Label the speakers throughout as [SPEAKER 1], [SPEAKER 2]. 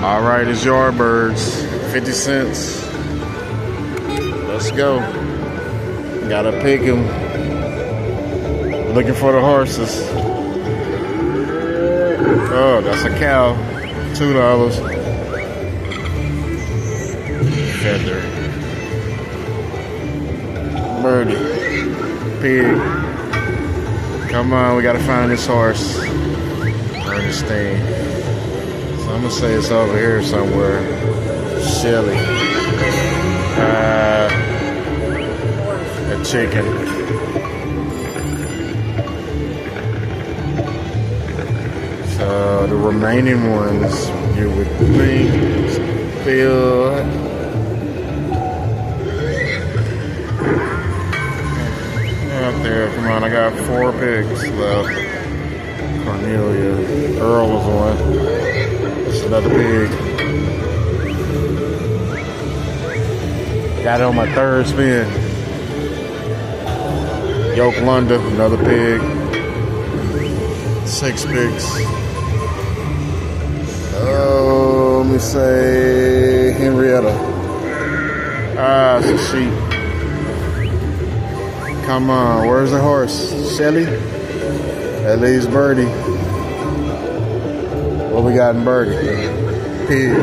[SPEAKER 1] All right, it's Yardbirds, 50 cents. Let's go. Gotta pick him. Looking for the horses. Oh, that's a cow. $2. Feather. Birdie. Pig. Come on, we gotta find this horse. Ernestine. So I'm gonna say it's over here somewhere. Shelly. A chicken. So the remaining ones you would think feel out there. Come on, I got 4 pigs left. Cornelia. Earl was one. That's another pig. Got it on my 3rd spin. Yoke London, another pig. 6 pigs. Oh, let me say Henrietta. It's a sheep. Come on, where's the horse? Shelly? At least Birdie. What we got in Birdie? Pig.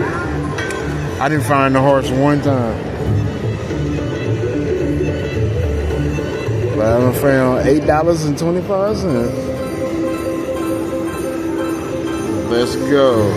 [SPEAKER 1] I didn't find the horse one time. But I found $8.25. Let's go.